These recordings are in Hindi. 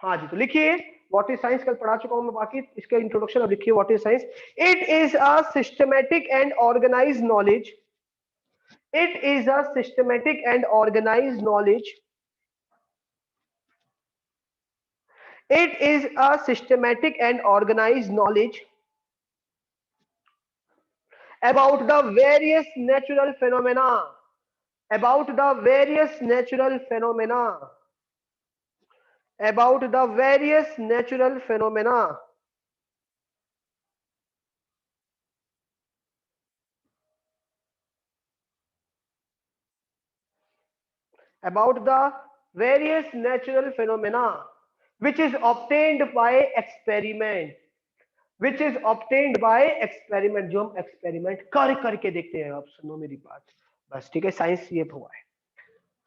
हाँ जी, तो लिखिए व्हाट इज साइंस, कल पढ़ा चुका हूं मैं, बाकी इसका इंट्रोडक्शन अब लिखिए। What is science? It is a systematic and organized knowledge, it is a systematic and organized knowledge, it is a systematic and organized knowledge about the various natural phenomena, about the various natural phenomena, about the various natural phenomena about the various natural phenomena which is obtained by experiment, which is obtained by experiment, जो हम एक्सपेरिमेंट कर करके देखते हैं। अब सुनो मेरी बात बस, ठीक है? साइंस ये हुआ है।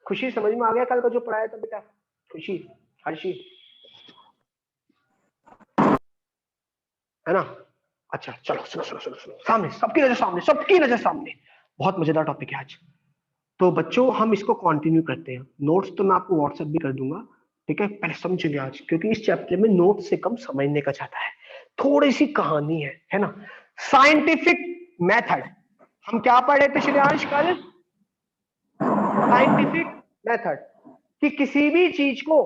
खुशी समझ में आ गया कल का जो पढ़ाया था बेटा? खुशी, हर्षी, है ना? अच्छा चलो, सुनो सुनो सुनो सुनो, सामने सबकी नजर सामने, सबकी नजर सामने, बहुत मजेदार टॉपिक है आज। तो बच्चों हम इसको कंटिन्यू करते हैं। नोट्स तो मैं आपको व्हाट्सएप भी कर दूंगा, ठीक है? पहले समझिए आज, क्योंकि इस चैप्टर में नोट से कम समझने का चाहता है, थोड़ी सी कहानी है ना? साइंटिफिक मेथड, हम क्या पढ़े थे श्रेयांश कल? साइंटिफिक मेथड, कि किसी भी चीज को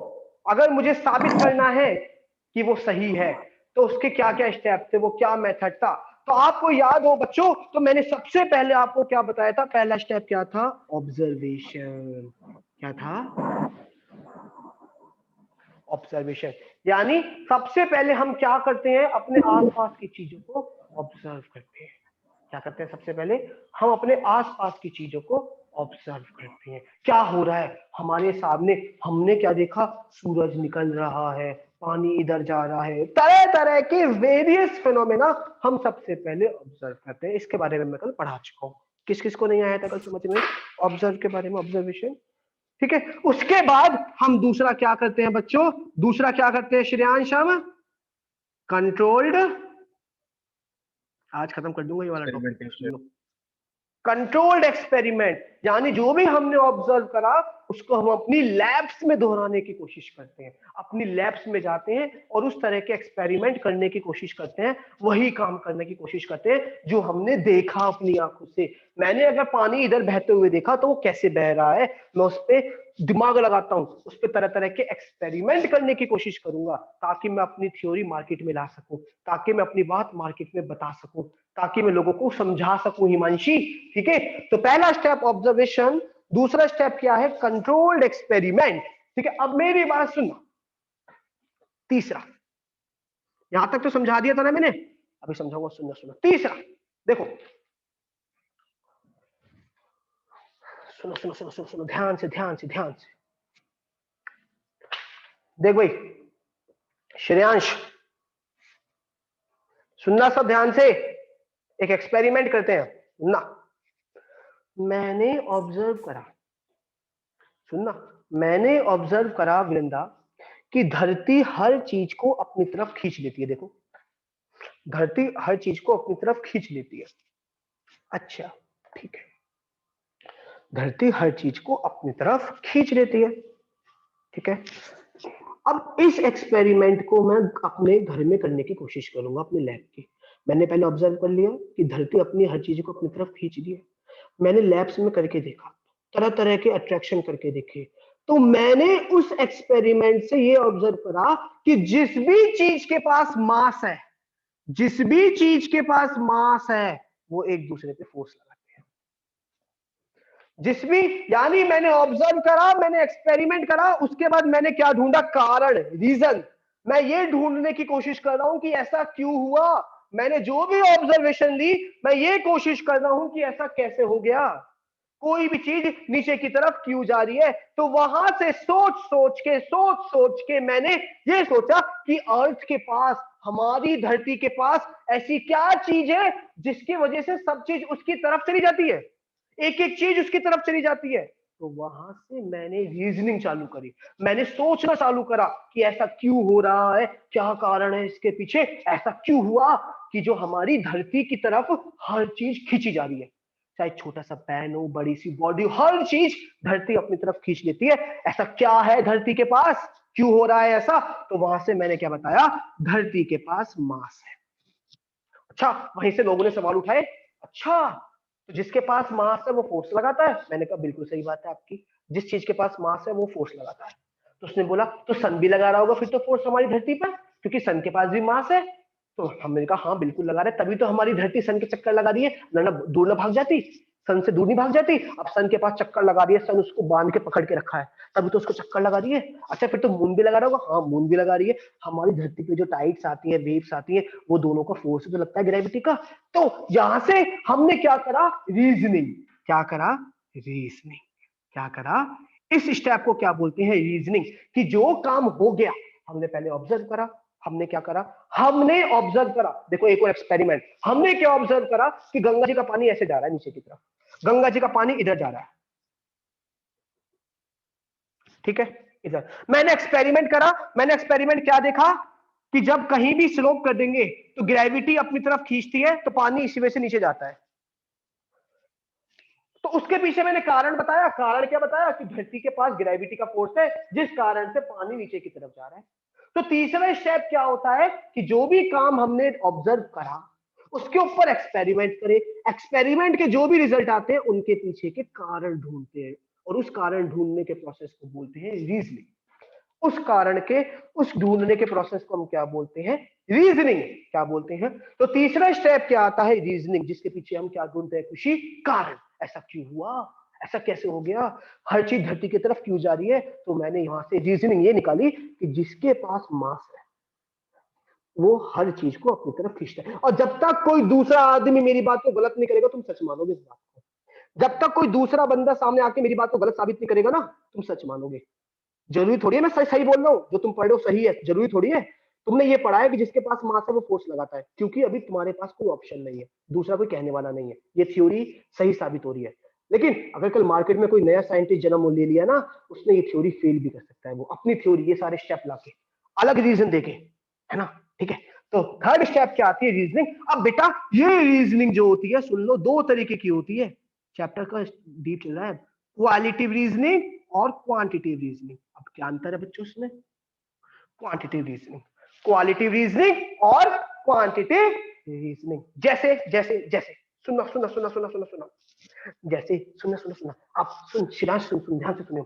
अगर मुझे साबित करना है कि वो सही है तो उसके क्या क्या स्टेप थे, वो क्या मेथड था। तो आपको याद हो बच्चों, तो मैंने सबसे पहले आपको क्या बताया था? पहला स्टेप क्या था? ऑब्जर्वेशन। क्या था? ऑब्जर्वेशन। यानी सबसे पहले हम क्या करते हैं? अपने आसपास की चीजों को ऑब्जर्व करते हैं। क्या करते हैं? सबसे पहले हम अपने आसपास की चीजों को ऑब्जर्व करते हैं। क्या हो रहा है हमारे सामने? हमने क्या देखा? सूरज निकल रहा है, पानी इधर जा रहा है, तरह तरह के वेरियस फिनोमेना हम सबसे पहले ऑब्जर्व करते हैं। इसके बारे में मैं कल पढ़ा चुका हूँ। किस किस को नहीं आया था कल समझ में ऑब्जर्व के बारे में? ऑब्जर्वेशन, ठीक है? उसके बाद हम दूसरा क्या करते हैं बच्चों? दूसरा क्या करते हैं श्रेयांश? हम कंट्रोल्ड, आज खत्म कर दूंगा ये वाला टॉपिक, सुन लो। कंट्रोल्ड एक्सपेरिमेंट, यानी जो भी हमने ऑब्जर्व करा उसको हम अपनी लैब्स में दोहराने की कोशिश करते हैं। अपनी लैब्स में जाते हैं और उस तरह के एक्सपेरिमेंट करने की कोशिश करते हैं, वही काम करने की कोशिश करते हैं जो हमने देखा अपनी आंखों से। मैंने अगर पानी इधर बहते हुए देखा तो वो कैसे बह रहा है, मैं उस पर दिमाग लगाता हूं, उस पर तरह तरह के एक्सपेरिमेंट करने की कोशिश करूंगा, ताकि मैं अपनी थ्योरी मार्केट में ला सकूं, ताकि मैं अपनी बात मार्केट में बता सकूं, ताकि मैं लोगों को समझा सकूं। हिमांशी, ठीक है? तो पहला स्टेप ऑब्जर्वेशन, दूसरा स्टेप क्या है? कंट्रोल्ड एक्सपेरिमेंट, ठीक है? अब मेरी बात सुनना, तीसरा, यहां तक तो समझा दिया था ना मैंने, अभी समझाऊंगा, सुनना सुनना। तीसरा देखो, सुनो सुनो सुनो सुनो सुनो, ध्यान से ध्यान से ध्यान से देख भाई श्रेयांश, सुनना सब ध्यान से। एक एक्सपेरिमेंट करते हैं ना। मैंने ऑब्जर्व करा, सुनना, मैंने ऑब्जर्व करा वृंदा कि धरती हर चीज को अपनी तरफ खींच लेती है। देखो, धरती हर चीज को अपनी तरफ खींच लेती है। अच्छा, ठीक है, धरती हर चीज को अपनी तरफ खींच लेती है, ठीक है? अब इस एक्सपेरिमेंट को मैं अपने घर में करने की कोशिश करूंगा, अपने लैब की। मैंने पहले ऑब्जर्व कर लिया कि धरती अपनी हर चीज को अपनी तरफ खींच रही है। मैंने लैब्स में करके देखा, तरह तरह के अट्रैक्शन करके देखे। तो मैंने उस एक्सपेरिमेंट से ये ऑब्जर्व करा कि जिस भी चीज के पास मास है, जिस भी चीज के पास मास है, वो एक दूसरे पे फोर्स लगाते हैं। जिस भी, यानी मैंने ऑब्जर्व करा, मैंने एक्सपेरिमेंट करा, उसके बाद मैंने क्या ढूंढा? कारण, रीजन। मैं ये ढूंढने की कोशिश कर रहा हूं कि ऐसा क्यों हुआ। मैंने जो भी ऑब्जर्वेशन ली, मैं ये कोशिश कर रहा हूं कि ऐसा कैसे हो गया, कोई भी चीज नीचे की तरफ क्यों जा रही है। तो वहां से सोच सोच के मैंने ये सोचा कि अर्थ के पास, हमारी धरती के पास ऐसी क्या चीज है जिसकी वजह से सब चीज उसकी तरफ चली जाती है, एक एक चीज उसकी तरफ चली जाती है। तो वहां से मैंने रीजनिंग चालू करी, मैंने सोचना चालू करा कि ऐसा क्यों हो रहा है, क्या कारण है इसके पीछे, ऐसा क्यों हुआ कि जो हमारी धरती की तरफ हर चीज खींची जा रही है। चाहे छोटा सा पैन हो, बड़ी सी बॉडी हो, हर चीज धरती अपनी तरफ खींच लेती है। ऐसा क्या है धरती के पास, क्यों हो रहा है ऐसा? तो वहां से मैंने क्या बताया, धरती के पास मास है। अच्छा, वहीं से लोगों ने सवाल उठाए, अच्छा तो जिसके पास मास है वो फोर्स लगाता है। मैंने कहा बिल्कुल सही बात है आपकी, जिस चीज के पास मास है वो फोर्स लगाता है। तो उसने बोला तो सन भी लगा रहा होगा फिर तो फोर्स हमारी धरती पर, क्योंकि सन के पास भी मास है। तो हमने कहा हाँ बिल्कुल लगा रहे, तभी तो हमारी धरती सन के चक्कर लगा रही है, ना दूर ना भाग जाती, सन से दूर नहीं भाग जाती। अब सन के पास चक्कर लगा रही है, सन उसको बांध के पकड़ के रखा है, तभी तो उसको चक्कर लगा रही है। अच्छा फिर तो मून भी लगा रहा होगा, हाँ मून भी लगा रही है। हमारी धरती पे जो टाइड्स आती है, वेव्स आती है, वो दोनों का फोर्स तो लगता है ग्रेविटी का। तो यहां से हमने क्या करा, रीजनिंग। क्या करा, रीजनिंग। क्या करा, इस स्टेप को क्या बोलते हैं, रीजनिंग। कि जो काम हो गया हमने पहले ऑब्जर्व करा, हमने क्या करा, हमने ऑब्जर्व करा। देखो एक और एक्सपेरिमेंट, हमने क्या ऑब्जर्व करा कि गंगा जी का पानी ऐसे जा रहा है नीचे की तरफ, गंगा जी का पानी इधर जा रहा है, ठीक है इधर। मैंने एक्सपेरिमेंट करा, मैंने एक्सपेरिमेंट क्या देखा कि जब कहीं भी स्लोप कर देंगे तो ग्रेविटी अपनी तरफ खींचती है, तो पानी इसी वजह से नीचे जाता है। तो उसके पीछे मैंने कारण बताया, कारण क्या बताया कि धरती के पास ग्रेविटी का फोर्स है, जिस कारण से पानी नीचे की तरफ जा रहा है। तो तीसरा स्टेप क्या होता है कि जो भी काम हमने ऑब्जर्व करा उसके ऊपर एक्सपेरिमेंट करें, एक्सपेरिमेंट के जो भी रिजल्ट आते हैं उनके पीछे के कारण ढूंढते हैं, और उस कारण ढूंढने के प्रोसेस को बोलते हैं रीजनिंग। उस कारण के, उस ढूंढने के प्रोसेस को हम क्या बोलते हैं, रीजनिंग। क्या बोलते हैं? तो तीसरा स्टेप क्या आता है, रीजनिंग, जिसके पीछे हम क्या ढूंढते हैं, खुशी, कारण। ऐसा क्यों हुआ, ऐसा कैसे हो गया, हर चीज धरती की तरफ क्यों जा रही है? तो मैंने यहां से रीजनिंग ये निकाली कि जिसके पास मास है वो हर चीज को अपनी तरफ खींचता है। और जब तक कोई दूसरा आदमी मेरी बात को गलत नहीं करेगा, तुम सच मानोगे इस बात को। जब तक कोई दूसरा बंदा सामने आके मेरी बात को गलत साबित नहीं करेगा ना, तुम सच मानोगे। जरूरी थोड़ी है मैं सही सही बोल रहा हूँ, जो तुम पढ़ रहे हो सही है, जरूरी थोड़ी है। तुमने ये पढ़ा है कि जिसके पास मास है वो फोर्स लगाता है, क्योंकि अभी तुम्हारे पास कोई ऑप्शन नहीं है, दूसरा कोई कहने वाला नहीं है, ये थ्योरी सही साबित हो रही है। लेकिन अगर कल मार्केट में कोई नया साइंटिस्ट जन्म ले लिया ना, उसने ये थ्योरी फेल भी कर सकता है, वो अपनी थ्योरी ये सारे स्टेप लाके अलग रीजन देके, है ना, ठीक है। तो थर्ड स्टेप क्या आती है, रीजनिंग। अब बेटा ये रीजनिंग जो होती है, सुन लो, दो तरीके की होती है। चैप्टर का डीप चल रहा है, क्वालिटेटिव रीजनिंग और क्वांटिटेटिव रीजनिंग। अब क्या अंतर है बच्चों इसमें, क्वांटिटेटिव रीजनिंग, क्वालिटेटिव रीजनिंग और क्वांटिटेटिव रीजनिंग। जैसे जैसे जैसे सुनना सुनना सुनना सुनना सुनना सुनना, जैसे सुनना सुनना सुनना, आप सुन शिराज, सुन सुन ध्यान से सुनो।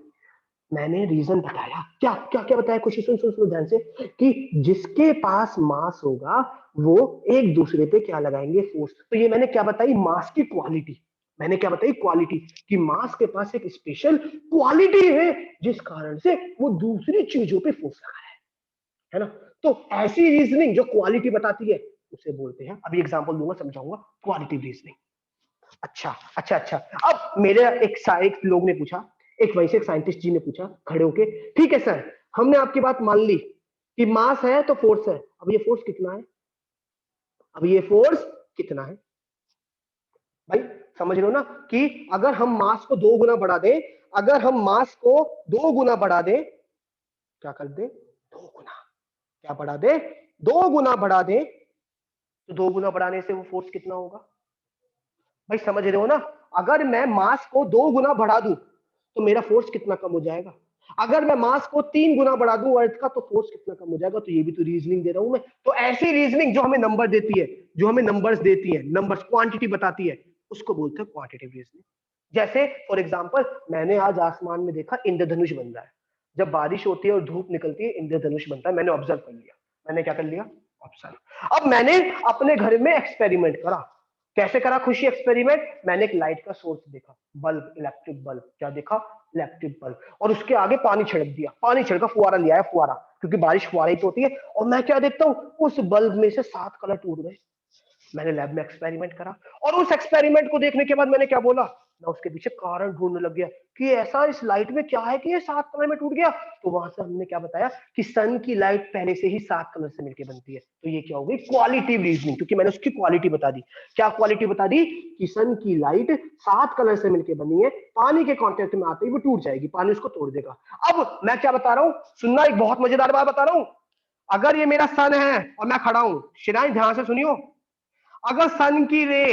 मैंने रीजन बताया, क्या क्या क्या बताया, खुशी सुन सुन सुन ध्यान से, कि जिसके पास मास होगा वो एक दूसरे पे क्या लगाएंगे, फोर्स। तो ये मैंने क्या बताई, मास की क्वालिटी। मैंने क्या बताई, क्वालिटी, कि मास के पास एक स्पेशल क्वालिटी है जिस कारण से वो दूसरी चीजों पे फोर्स लगा है ना। तो ऐसी रीजनिंग जो क्वालिटी बताती है उसे बोलते हैं, अभी एग्जांपल दूंगा समझाऊंगा, क्वालिटेटिव रीजनिंग। अच्छा अच्छा अच्छा, अब मेरे एक लोग ने पूछा, एक वैसे एक साइंटिस्ट जी ने पूछा खड़े होके, ठीक है सर, हमने आपकी बात मान ली कि मास है तो फोर्स है, अब ये फोर्स कितना है, अब ये फोर्स कितना है भाई, समझ लो ना, कि अगर हम मास को दो गुना बढ़ा दें, अगर हम मास को दो गुना बढ़ा दें, क्या कर दे, दो गुना, क्या बढ़ा दे, दो गुना बढ़ा दे, तो दो गुना बढ़ाने से वो फोर्स कितना होगा भाई, समझ रहे हो ना। अगर मैं मास को दो गुना बढ़ा दूं तो मेरा फोर्स कितना कम हो जाएगा, अगर मैं मास को तीन गुना बढ़ा दूं अर्थ का तो फोर्स कितना कम हो जाएगा। तो ये भी तो रीजनिंग दे रहा हूं मैं। तो ऐसी रीजनिंग जो हमें नंबर देती है, जो हमें नंबर्स देती है, नंबर्स क्वांटिटी बताती है, उसको बोलते हैं क्वांटिटेटिव रीजनिंग। जैसे फॉर एग्जांपल मैंने आज आसमान में देखा इंद्रधनुष बन रहा है, जब बारिश होती है और धूप निकलती है इंद्रधनुष बनता है, मैंने ऑब्जर्व कर लिया, मैंने क्या कर लिया, ऑब्जर्व। अब मैंने अपने घर में एक्सपेरिमेंट करा, कैसे करा खुशी एक्सपेरिमेंट, मैंने एक लाइट का सोर्स देखा, बल्ब, इलेक्ट्रिक बल्ब, क्या देखा, इलेक्ट्रिक बल्ब, और उसके आगे पानी छिड़क दिया, पानी छिड़का, फुहारा लिया है, फुहारा, क्योंकि बारिश फुहारे ही तो होती है। और मैं क्या देखता हूं, उस बल्ब में से 7 कलर टूट गए। मैंने लैब में एक्सपेरिमेंट करा, और उस एक्सपेरिमेंट को देखने के बाद मैंने क्या बोला, मैं उसके पीछे कारण ढूंढने लग गया कि ऐसा इस लाइट में क्या है कि ये 7 कलर में टूट गया। तो वहां से हमने क्या बताया कि सन की लाइट पहले से ही 7 कलर से मिलकर बनती है। तो ये क्या हो गई, क्वालिटेटिव रीजनिंग, क्योंकि मैंने उसकी क्वालिटी बता दी। क्या क्वालिटी बता दी, कि सन की लाइट 7 कलर से मिलकर बनी है, पानी के कांटेक्ट में आते ही वो टूट जाएगी, पानी उसको तोड़ देगा। अब मैं क्या बता रहा हूं, सुनना, एक बहुत मजेदार बात बता रहा हूं। अगर ये मेरा सन है और मैं खड़ा हूं, शिराज ध्यान से सुनियो, अगर सन की रे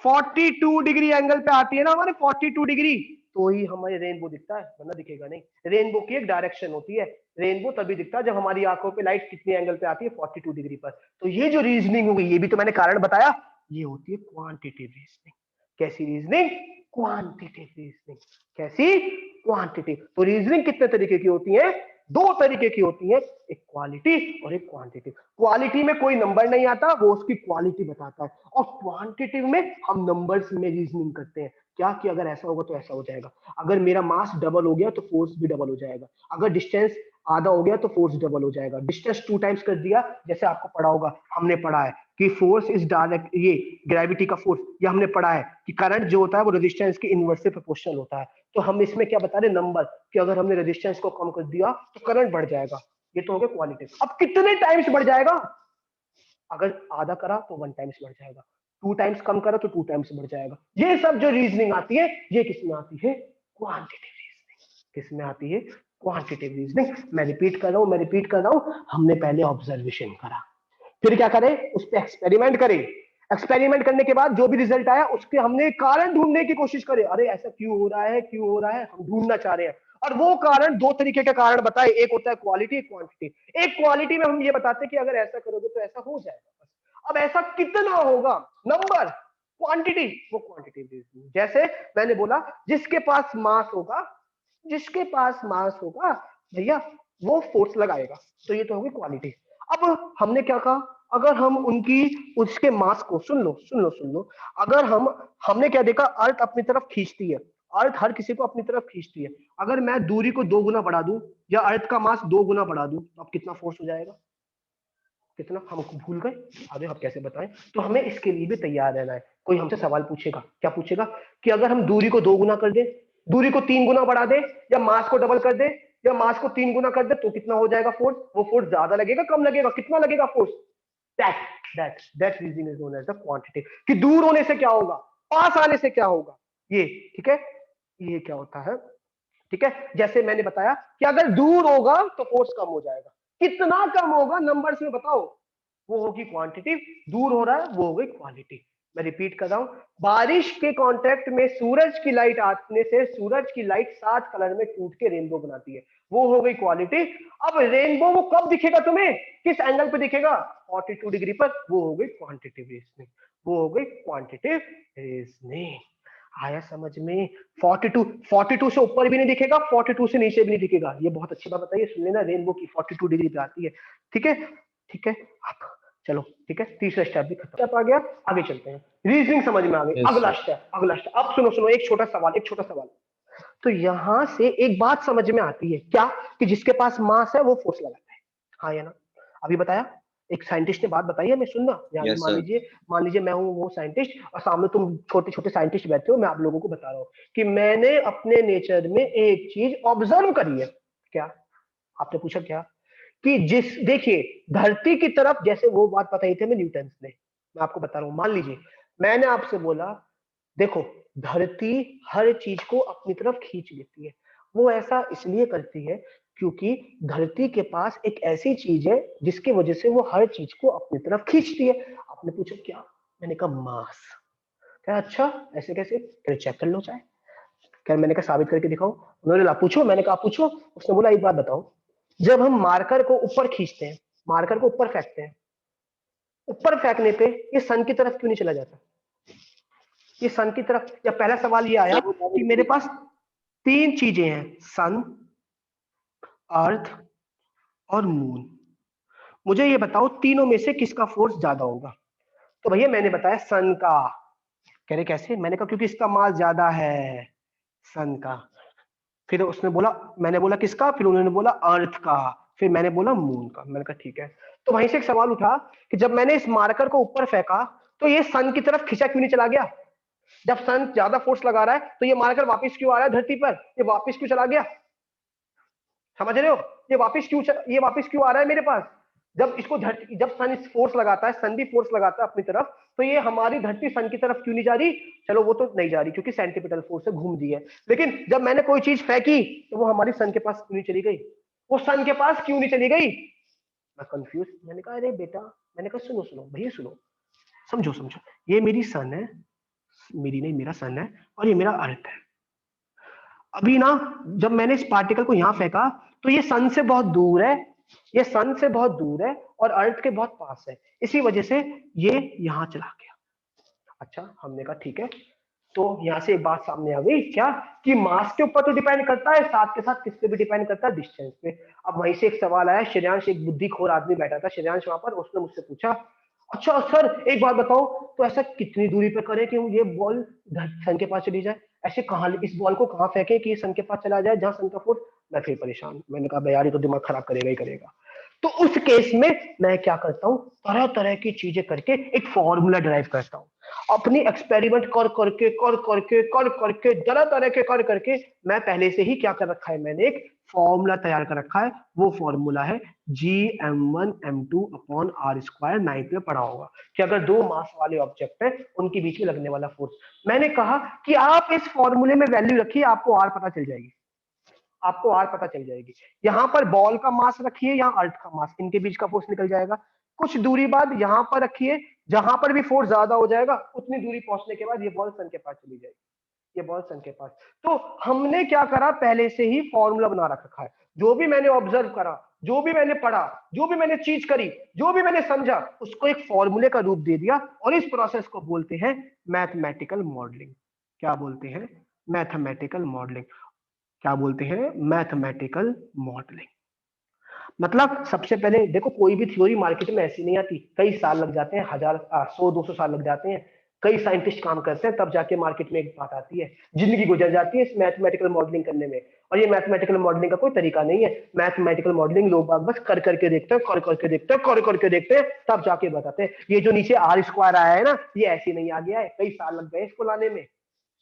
42 डिग्री एंगल पे आती है ना हमारे, 42 डिग्री, तो ही हमारे रेनबो दिखता है, वरना दिखेगा नहीं। रेनबो की एक डायरेक्शन होती है, रेनबो तभी दिखता है जब हमारी आंखों पे लाइट कितनी एंगल पे आती है, 42 डिग्री पर। तो ये जो रीजनिंग हो गई, ये भी तो मैंने कारण बताया, ये होती है क्वांटिटेटिव रीजनिंग। कैसी रीजनिंग? Quantitative reasoning. कैसी? क्वांटिटेटिव। तो रीजनिंग कितने तरीके की होती है? दो तरीके की होती है, एक क्वालिटी और एक क्वांटिटी। क्वालिटी में कोई नंबर नहीं आता, वो उसकी क्वालिटी बताता है, और क्वांटिटिव में हम नंबर्स में रीजनिंग करते हैं। क्या कि अगर ऐसा होगा तो ऐसा हो जाएगा, अगर मेरा मास डबल हो गया तो फोर्स भी डबल हो जाएगा, अगर डिस्टेंस आधा हो गया तो फोर्स डबल हो जाएगा, डिस्टेंस 2 टाइम्स कर दिया, जैसे आपको पढ़ा होगा, हमने पढ़ा है कि फोर्स इज डायरेक्ट, ये ग्रेविटी का फोर्स, ये हमने पढ़ा है कि करंट जो होता है वो रेजिस्टेंस के इनवर्स से प्रोपोर्शनल होता है। तो हम इसमें क्या बता रहे, नंबर, कि अगर हमने रेजिस्टेंस को कम कर दिया तो करंट बढ़ जाएगा। ये तो हो गया क्वालिटी। अब कितने टाइम्स बढ़ जाएगा? अगर आधा करा तो 1 टाइम्स बढ़ जाएगा, 2 टाइम्स कम करा तो 2 टाइम्स बढ़ जाएगा। ये सब जो रीजनिंग आती है, ये किसमें आती है? Quantitative reasoning. किसमें आती है? Quantitative reasoning. मैं रिपीट कर रहा हूं, मैं रिपीट कर रहा हूं, हमने पहले ऑब्जर्वेशन करा, फिर क्या करें, उस पर एक्सपेरिमेंट करें, एक्सपेरिमेंट करने के बाद जो भी रिजल्ट आया उसके हमने कारण ढूंढने की कोशिश करें, अरे ऐसा क्यों हो रहा है, क्यों हो रहा है, हम ढूंढना चाह रहे हैं। और वो कारण, दो तरीके के कारण बताए, एक होता है क्वालिटी, एक क्वांटिटी। एक क्वालिटी में हम ये बताते हैं कि अगर ऐसा करोगे तो ऐसा हो जाएगा, अब ऐसा कितना होगा, नंबर। क्वांटिटी, वो क्वांटिटी। जैसे मैंने बोला, जिसके पास मास होगा, जिसके पास मास होगा भैया, वो फोर्स लगाएगा, तो ये तो होगी क्वालिटी। अब हमने क्या कहा, अगर हम उनकी, उसके मास को, सुन लो सुन लो सुन लो, अगर हमने क्या देखा, अर्थ अपनी तरफ खींचती है, अर्थ हर किसी को अपनी तरफ खींचती है। अगर मैं दूरी को 2 गुना बढ़ा दूं, या अर्थ का मास 2 गुना बढ़ा दूं, तो अब कितना फोर्स हो जाएगा? कितना? हम भूल गए, अरे अब कैसे बताएं? तो हमें इसके लिए भी तैयार रहना है। कोई हमसे सवाल पूछेगा, क्या पूछेगा, कि अगर हम दूरी को 2 गुना कर दे, दूरी को 3 गुना बढ़ा दे, या मास को डबल कर दे, या मास को 3 गुना कर दे, तो कितना हो जाएगा फोर्स? वो फोर्स ज्यादा लगेगा, कम लगेगा, कितना लगेगा force? That that reasoning is known as the quantity. कि दूर होने से क्या होगा, पास आने से क्या होगा, ये ठीक है, ये क्या होता है, ठीक है। जैसे मैंने बताया कि अगर दूर होगा तो फोर्स कम हो जाएगा, कितना कम होगा नंबर्स में बताओ, वो होगी क्वांटिटी। दूर हो रहा है, वो हो गई क्वालिटी। मैं रिपीट कर रहा हूं, बारिश के कांटेक्ट में सूरज की लाइट आने से सूरज की लाइट 7 कलर में टूट के रेनबो बनाती है, वो हो गई क्वालिटी। अब रेनबो वो कब दिखेगा तुम्हें, किस एंगल पे दिखेगा? 42 डिग्री पर, वो हो गई क्वांटिटिव रीजनिंग, वो हो गई क्वांटिटिव रीजनिंग। आया समझ में? 42 से ऊपर भी नहीं दिखेगा, 42 से नीचे भी नहीं दिखेगा, ये बहुत अच्छी बात बताइए, सुन लेना, रेनबो की 42 डिग्री पे आती है, ठीक है, ठीक है। अब चलो ठीक है, तीसरा स्टेप भी खत्म, स्टेप आ गया, आगे चलते हैं। रीजनिंग समझ में आ गई, यस अगला सर। स्टेप, अगला स्टेप। अब सुनो सुनो, एक छोटा सवाल, एक छोटा सवाल। तो यहां से एक बात समझ में आती है, क्या? कि जिसके पास मास है वो फोर्स लगाता है, हाँ या ना? अभी बताया, एक साइंटिस्ट ने बात बताई है, मैं सुनना ध्यान से, यस मान सर। लीजिए, मान लीजिए मैं हूं वो साइंटिस्ट, और सामने तुम छोटे छोटे साइंटिस्ट बैठे हो, मैं आप लोगों को बता रहा हूं कि मैंने अपने नेचर में एक चीज ऑब्जर्व करी है। क्या? आपने पूछा क्या? कि जिस, देखिए, धरती की तरफ, जैसे वो बात बताई थी हमें न्यूटन ने, मैं आपको बता रहा हूं, मान लीजिए मैंने आपसे बोला, देखो, धरती हर चीज को अपनी तरफ खींच लेती है, वो ऐसा इसलिए करती है क्योंकि धरती के पास एक ऐसी चीज है जिसकी वजह से वो हर चीज को अपनी तरफ खींचती है। आपने पूछा क्या? मैंने कहा मास। क्या? अच्छा, ऐसे कैसे? फिर चेक कर लो चाहे। क्या? मैंने कहा साबित करके दिखाओ। उन्होंने बोला पूछो, मैंने कहा पूछो। उसने बोला एक बात बताओ, जब हम मार्कर को ऊपर खींचते हैं, मार्कर को ऊपर फेंकते हैं, ऊपर फेंकने पे ये सन की तरफ क्यों नहीं चला जाता? ये सन की तरफ, या पहला सवाल ये आया कि मेरे पास 3 चीजें हैं, सन, अर्थ और मून, मुझे ये बताओ तीनों में से किसका फोर्स ज्यादा होगा? तो भैया मैंने बताया सन का। कह रहे कैसे? मैंने कहा क्योंकि इसका मास ज्यादा है, सन का। फिर उसने बोला, मैंने बोला किसका? फिर उन्होंने बोला अर्थ का। फिर मैंने बोला मून का। मैंने कहा ठीक है। तो वहीं से एक सवाल उठा कि जब मैंने इस मार्कर को ऊपर फेंका तो ये सन की तरफ खिंचा क्यों नहीं चला गया? जब सन ज्यादा फोर्स लगा रहा है तो ये मार्कर वापस क्यों आ रहा है धरती पर? ये वापस क्यों चला गया? समझ रहे हो? ये वापस क्यों आ रहा है मेरे पास? जब इसको धरती, जब सन इस फोर्स लगाता है, सन भी फोर्स लगाता है अपनी तरफ, तो ये हमारी धरती सन की तरफ क्यों नहीं जा रही? चलो वो तो नहीं जा रही क्योंकि सेंट्रीपिटल फोर्स से घूम रही है, लेकिन जब मैंने कोई चीज फेंकी तो वो हमारी सन के पास क्यों नहीं चली गई? वो सन के पास क्यों नहीं चली गई? मैं कंफ्यूज। मैंने कहा अरे बेटा, मैंने कहा सुनो सुनो भैया सुनो, समझो समझो, ये मेरी सन है, मेरी नहीं, मेरा सन है और ये मेरा अर्थ है। अभी ना जब मैंने इस पार्टिकल को यहां फेंका तो ये सन से बहुत दूर है, ये सन से बहुत दूर है और अर्थ के बहुत पास है, इसी वजह से ये यहां चला गया। अच्छा, हमने कहा ठीक है। तो यहाँ से एक बात सामने आ गई क्या, कि मास के ऊपर तो डिपेंड करता है, साथ के साथ किस पे भी डिपेंड करता है, डिस्टेंस पे। अब वहीं से एक सवाल आया, श्रेयांश एक बुद्धिखोर आदमी बैठा था, श्रेयांश वहां पर, उसने मुझसे पूछा, अच्छा सर एक बात बताओ, तो ऐसा कितनी दूरी पे करें कि ये बॉल सन के पास चली जाए, ऐसे कहाँ, इस बॉल को कहाँ फेंके कि ये सन के पास चला जाए जहां सन का फोर्स। मैं फिर परेशान, मैंने कहा भाई यार ये तो दिमाग खराब करेगा ही करेगा। तो उस केस में मैं क्या करता हूँ, तरह तरह की चीजें करके एक फॉर्मूला ड्राइव करता हूँ, अपनी एक्सपेरिमेंट कर करके तरह तरह के कर करके मैं पहले से ही क्या कर रखा है, मैंने एक फॉर्मूला तैयार कर रखा है। वो फॉर्मूला है Gm1m2/r²। नाइन्थ में पढ़ा होगा कि अगर दो मास वाले ऑब्जेक्ट है उनके बीच में लगने वाला फोर्स। मैंने कहा कि आप इस फॉर्मूले में वैल्यू रखिए, आपको आर पता चल जाएगी, आपको आर पता चल जाएगी। यहां पर बॉल का मास रखिए, यहाँ अर्थ का मास, इनके बीच का फोर्स निकल जाएगा। कुछ दूरी बाद यहां पर रखिए, जहां पर भी फोर्स ज्यादा हो जाएगा उतनी दूरी पहुंचने के बाद ये बॉल सन के पास चली जाएगी, ये बॉल सन के पास। तो हमने क्या करा, पहले से ही फॉर्मूला बना रखा है। जो भी मैंने ऑब्जर्व करा, जो भी मैंने पढ़ा, जो भी मैंने चीज करी, जो भी मैंने समझा, उसको एक फॉर्मूले का रूप दे दिया, और इस प्रोसेस को बोलते हैं मैथमेटिकल मॉडलिंग। क्या बोलते हैं, मैथमेटिकल मॉडलिंग। क्या बोलते हैं, मैथमेटिकल मॉडलिंग। मतलब सबसे पहले देखो, कोई भी थ्योरी मार्केट में ऐसी नहीं आती, कई साल लग जाते हैं, 1,000 100 200 साल लग जाते हैं, कई साइंटिस्ट काम करते हैं, तब जाके मार्केट में एक बात आती है। जिंदगी गुजर जाती है इस मैथमेटिकल मॉडलिंग करने में। और ये मैथमेटिकल मॉडलिंग का कोई तरीका नहीं है, मैथमेटिकल मॉडलिंग लोग बाग बस कर करके देखते हैं, कर करके देखते हैं, कर करके देखते हैं, तब जाके बताते हैं। ये जो नीचे R² आया है ना, ये ऐसे नहीं आ गया है, कई साल लग गए इसको लाने में,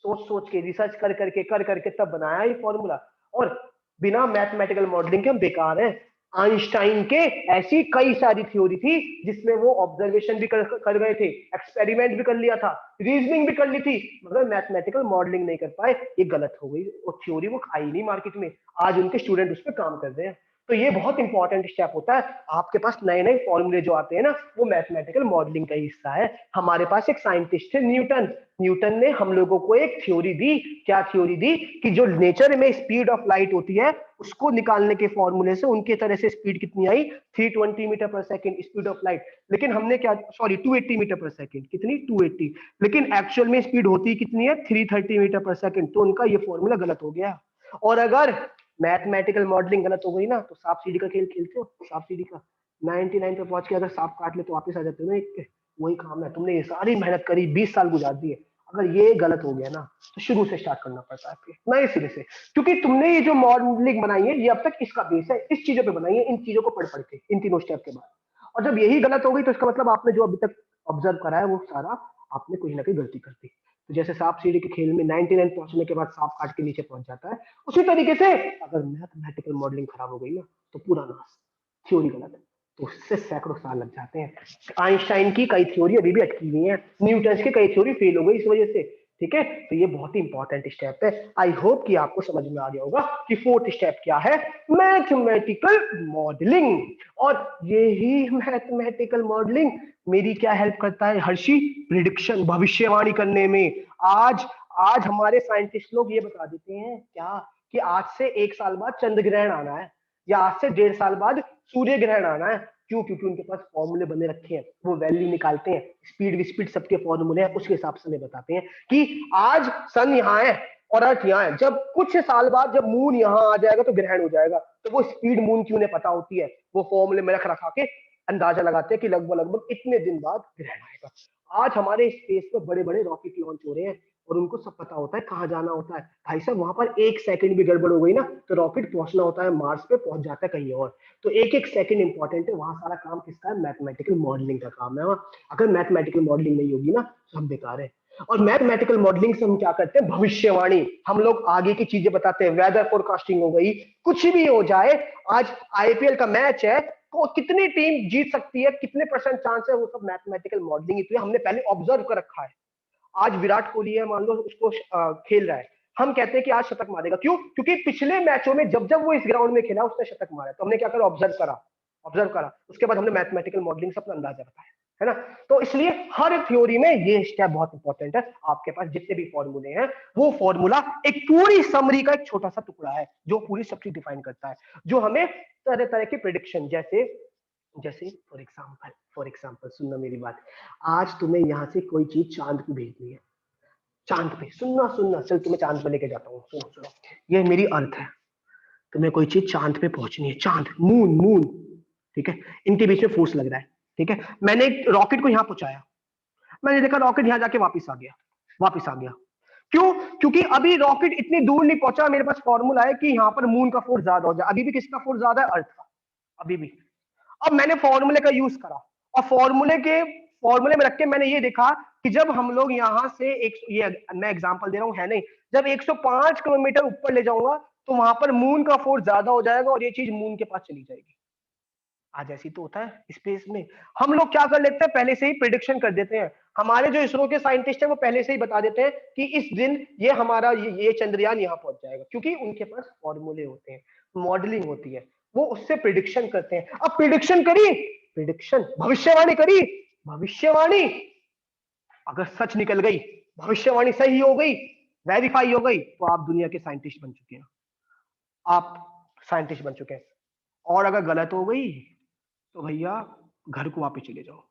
सोच सोच के, रिसर्च कर करके तब बनाया ये फॉर्मूला। और बिना मैथमेटिकल मॉडलिंग के हम बेकार हैं। आइंस्टाइन के ऐसी कई सारी थ्योरी थी जिसमें वो ऑब्जर्वेशन भी कर गए थे, एक्सपेरिमेंट भी कर लिया था, रीजनिंग भी कर ली थी, मगर मैथमेटिकल मॉडलिंग नहीं कर पाए। ये गलत हो गई, वो थ्योरी वो आई नहीं मार्केट में, आज उनके स्टूडेंट उस पर काम कर रहे हैं। तो ये बहुत इंपॉर्टेंट स्टेप होता है, आपके पास नए नए फॉर्मूले जो आते हैं ना, वो मैथमेटिकल मॉडलिंग का हिस्सा है। हमारे पास एक साइंटिस्ट थे न्यूटन, न्यूटन ने हम लोगों को एक थ्योरी दी। क्या थ्योरी दी, कि जो नेचर में स्पीड ऑफ लाइट होती है उसको निकालने के फॉर्मूले से उनकी तरह से स्पीड कितनी आई, 320 मीटर पर सेकेंड स्पीड ऑफ लाइट। लेकिन हमने क्या, सॉरी 280 मीटर पर सेकेंड, कितनी 280, लेकिन एक्चुअल में स्पीड होती कितनी है, 330 मीटर पर सेकेंड। तो उनका ये फॉर्मूला गलत हो गया। और अगर मैथमेटिकल मॉडलिंग गलत हो गई ना, तो सांप सीढ़ी का खेल खेलते हो, सांप सीढ़ी का 99 पे पहुंच के अगर सांप काट ले तो वापस आ जाते हो ना एक पे। वही काम है, तुमने ये सारी मेहनत करी, 20 साल गुजार दिए, अगर ये गलत हो गया ना, तो शुरू से स्टार्ट करना पड़ता है आपके नए सिरे से। क्योंकि तुमने ये जो मॉडलिंग बनाई है, ये अब तक इसका बेस है, इस चीजों पे बनाई है, इन चीजों को पढ़ पढ़ के, इन तीनों स्टेप के बाद। और जब यही गलत हो गई, तो इसका मतलब आपने जो अभी तक ऑब्जर्व करा है वो सारा आपने कोई ना कोई गलती कर दी। तो जैसे सांप सीढ़ी के खेल में 99 पहुंचने के बाद सांप काट के नीचे पहुंच जाता है, उसी तरीके से अगर मैथमेटिकल मॉडलिंग खराब हो गई ना, तो पूरा नाश, थ्योरी गलत है, तो उससे सैकड़ों साल लग जाते हैं। आइंस्टाइन की कई थ्योरी अभी भी अटकी हुई है, न्यूटन की कई थ्योरी फेल हो गई इस वजह से। ठीक है, तो ये बहुत ही इंपॉर्टेंट स्टेप है। आई होप कि आपको समझ में आ गया होगा कि फोर्थ स्टेप क्या है, मैथमेटिकल मॉडलिंग। और यही मैथमेटिकल मॉडलिंग मेरी क्या हेल्प करता है हर्षी, प्रिडिक्शन, भविष्यवाणी करने में। आज आज हमारे साइंटिस्ट लोग ये बता देते हैं क्या, कि आज से 1 साल बाद चंद्र ग्रहण आना है, या आज से 1.5 साल बाद सूर्य ग्रहण आना है। क्यों, क्योंकि उनके पास फॉर्मूले बने रखे हैं, वो वैल्यू निकालते हैं, स्पीड स्पीड सबके फॉर्मूले हैं, उसके हिसाब से हमें बताते हैं कि आज सन यहाँ है और अर्थ यहाँ है, जब कुछ साल बाद जब मून यहाँ आ जाएगा तो ग्रहण हो जाएगा। तो वो स्पीड मून की उन्हें पता होती है, वो फॉर्मूले में रख रखा के अंदाजा लगाते हैं कि लगभग लगभग इतने दिन बाद ग्रहण आएगा। आज हमारे स्पेस पर बड़े बड़े रॉकेट लॉन्च हो रहे हैं, और उनको सब पता होता है कहाँ जाना होता है। भाई साहब, वहां पर 1 सेकंड भी गड़बड़ हो गई ना, तो रॉकेट पहुंचना होता है मार्स पे, पहुंच जाता है कहीं और। तो एक एक सेकंड इंपॉर्टेंट है, वहां सारा काम किसका है, मैथमेटिकल मॉडलिंग का काम है वहाँ। अगर मैथमेटिकल मॉडलिंग नहीं होगी ना, तो हम बेकार है। और मैथमेटिकल मॉडलिंग से हम क्या करते हैं, भविष्यवाणी, हम लोग आगे की चीजें बताते हैं, वेदर फोरकास्टिंग हो गई, कुछ भी हो जाए। आज IPL का मैच है, तो कितनी टीम जीत सकती है, कितने % चांस है, वो सब मैथमेटिकल मॉडलिंग ही तो हमने पहले ऑब्जर्व कर रखा है। आज विराट कोहली है, मान लो उसको खेल रहा है, हम कहते हैं कि आज शतक मारेगा, क्यों, क्योंकि पिछले मैचों में जब जब वो इस ग्राउंड में खेला उसने शतक मारा। तो हमने क्या करा, ऑब्जर्व करा, ऑब्जर्व करा, उसके बाद हमने मैथमेटिकल मॉडलिंग से अपना अंदाजा बताया। है ना। तो इसलिए हर थ्योरी में ये स्टेप बहुत इंपॉर्टेंट है। आपके पास जितने भी फॉर्मूले हैं वो फॉर्मूला एक पूरी समरी का एक छोटा सा टुकड़ा है जो पूरी सब चीज डिफाइन करता है, जो हमें तरह तरह की प्रिडिक्शन, जैसे जैसे फॉर एग्जाम्पल सुनना मेरी बात, आज तुम्हें यहाँ से कोई चीज चांद को भेजनी है, चांद पे, सुनना सुनना, चल तुम्हें चांद पे लेके जाता हूँ, सुनो सुनो, ये मेरी अर्थ है, तुम्हें कोई चीज चांद पे पहुंचनी है, चांद, मून, मून, ठीक है, इनके बीच में फोर्स लग रहा है, ठीक है, मैंने एक रॉकेट को यहाँ पहुंचाया, मैंने देखा रॉकेट यहाँ जाके वापस आ गया, वापस आ गया, क्यों? क्योंकि अभी रॉकेट इतनी दूर नहीं पहुंचा, मेरे पास फॉर्मूला है कि यहाँ पर मून का फोर्स ज्यादा हो जाए, अभी भी किसका फोर्स ज्यादा है? अर्थ का, अभी भी। अब मैंने फॉर्मूले का यूज करा और फॉर्मूले में रख के मैंने ये देखा कि जब हम लोग यहां से एक, ये मैं एग्जांपल दे रहा हूं, है नहीं, जब 105 किलोमीटर ऊपर ले जाऊंगा तो वहां पर मून का फोर्स ज्यादा हो जाएगा और ये चीज मून के पास चली जाएगी। आज ऐसी तो होता है स्पेस में, हम लोग क्या कर लेते हैं, पहले से ही प्रिडिक्शन कर देते हैं, हमारे जो इसरो के साइंटिस्ट हैं वो पहले से ही बता देते हैं कि इस दिन ये हमारा ये चंद्रयान यहाँ पहुंच जाएगा, क्योंकि उनके पास फॉर्मूले होते हैं, मॉडलिंग होती है, वो उससे प्रिडिक्शन करते हैं। अब प्रिडिक्शन करी, प्रिडिक्शन भविष्यवाणी करी, भविष्यवाणी अगर सच निकल गई, भविष्यवाणी सही हो गई, वेरीफाई हो गई, तो आप दुनिया के साइंटिस्ट बन चुके हैं, आप साइंटिस्ट बन चुके हैं। और अगर गलत हो गई तो भैया घर को वापस चले जाओ,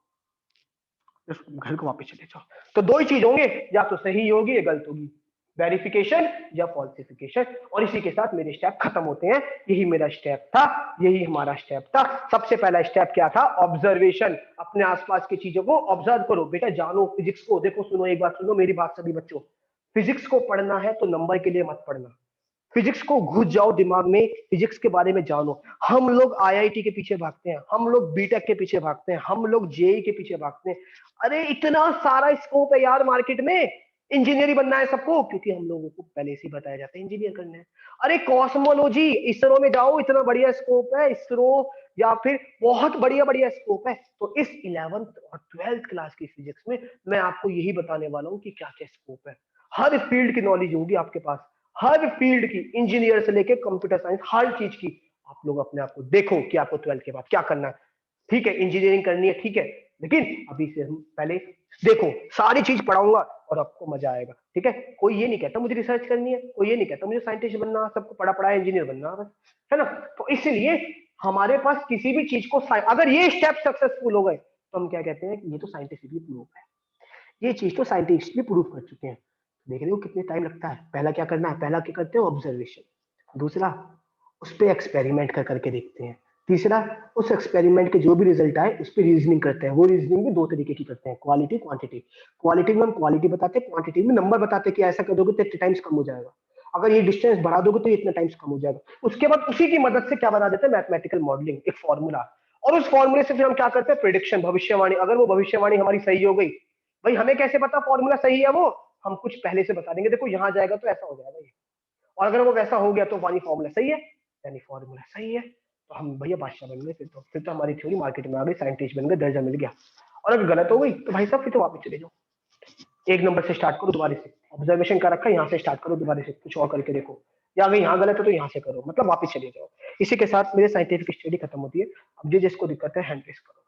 घर को वापस चले जाओ। तो दो ही चीज होंगे, या तो सही होगी या गलत होगी, वेरिफिकेशन या फॉल्सिफिकेशन। और इसी के साथ मेरे स्टेप खत्म होते हैं, यही मेरा स्टेप था, यही हमारा स्टेप था। सबसे पहला स्टेप क्या था? ऑब्जर्वेशन, अपने आसपास की चीजों को ऑब्जर्व करो, बेटा जानो फिजिक्स को। देखो सुनो, एक बात सुनो मेरी बात सभी बच्चों, फिजिक्स को पढ़ना है तो नंबर के लिए मत पढ़ना, फिजिक्स को घुस जाओ दिमाग में, फिजिक्स के बारे में जानो। हम लोग आईआईटी के पीछे भागते हैं, हम लोग बीटेक के पीछे भागते हैं, हम लोग जेई के पीछे भागते हैं, अरे इतना सारा स्कोप है यार मार्केट में, इंजीनियर ही बनना है सबको, क्योंकि हम लोगों को पहले से बताया जाता है इंजीनियर करना है। अरे कॉस्मोलॉजी, इसरो में जाओ, इतना बढ़िया स्कोप है इसरो, या फिर बहुत बढ़िया बढ़िया स्कोप है। तो इस 11th और 12th क्लास की फिजिक्स में मैं आपको यही बताने वाला हूँ कि क्या क्या स्कोप है, हर फील्ड की नॉलेज होगी आपके पास, हर फील्ड की, इंजीनियर से लेके कंप्यूटर साइंस, हर चीज की। आप लोग अपने आप को देखो कि आपको 12th के बाद क्या करना है, ठीक है, इंजीनियरिंग करनी है, ठीक है, लेकिन अभी से हम पहले देखो, सारी चीज पढ़ाऊंगा और आपको मजा आएगा, ठीक है। कोई ये नहीं कहता मुझे रिसर्च करनी है, कोई ये नहीं कहता मुझे साइंटिस्ट बनना, सबको पढ़ा पढ़ा इंजीनियर बनना बस, है ना। तो इसलिए हमारे पास किसी भी चीज को, अगर ये स्टेप सक्सेसफुल हो गए तो हम क्या कहते हैं कि ये तो साइंटिफिकली प्रूव है, ये चीज तो साइंटिस्ट भी प्रूव कर चुके हैं। देख रहे हो कितने टाइम लगता है। पहला क्या करना है, पहला क्या करते हो, ऑब्जर्वेशन। दूसरा, उस पर एक्सपेरिमेंट कर करके देखते हैं। तीसरा, उस एक्सपेरिमेंट के जो भी रिजल्ट आए उस पर रीजनिंग करते हैं। वो रीजनिंग भी दो तरीके की करते हैं, क्वालिटी क्वांटिटी। क्वालिटी में हम क्वालिटी बताते हैं, क्वांटिटी में नंबर बताते हैं कि ऐसा कर दोगे तो इतने टाइम्स कम हो जाएगा, अगर ये डिस्टेंस बढ़ा दोगे तो इतना टाइम्स कम हो जाएगा। उसके बाद उसी की मदद से क्या बना देते हैं, मैथमेटिकल मॉडलिंग, एक फॉर्मूला। और उस फॉर्मूले से फिर हम क्या करते हैं, प्रिडिक्शन, भविष्यवाणी। अगर वो भविष्यवाणी हमारी सही हो गई, भाई हमें कैसे पता फॉर्मूला सही है, वो हम कुछ पहले से बता देंगे, देखो यहाँ जाएगा तो ऐसा हो जाएगा ये, और अगर वो वैसा हो गया तो वाली फॉर्मूला सही है, यानी फॉर्मूला सही है, तो हम भैया बादशाह बन गए, फिर तो हमारी थ्योरी मार्केट में आ गई, साइंटिस्ट बन गए, दर्जा मिल गया। और अगर गलत हो गई तो भाई साहब फिर तो वापस चले जाओ, एक नंबर से स्टार्ट करो दोबारा से, ऑब्जर्वेशन का रखा, यहाँ से स्टार्ट करो दोबारा से, कुछ और करके देखो, या अगर यहाँ गलत है तो यहाँ से करो, मतलब वापस चले जाओ। इसी के साथ मेरे साइंटिफिक स्टडी खत्म होती है। अब जिसको दिक्कत है हैंड रेस करो।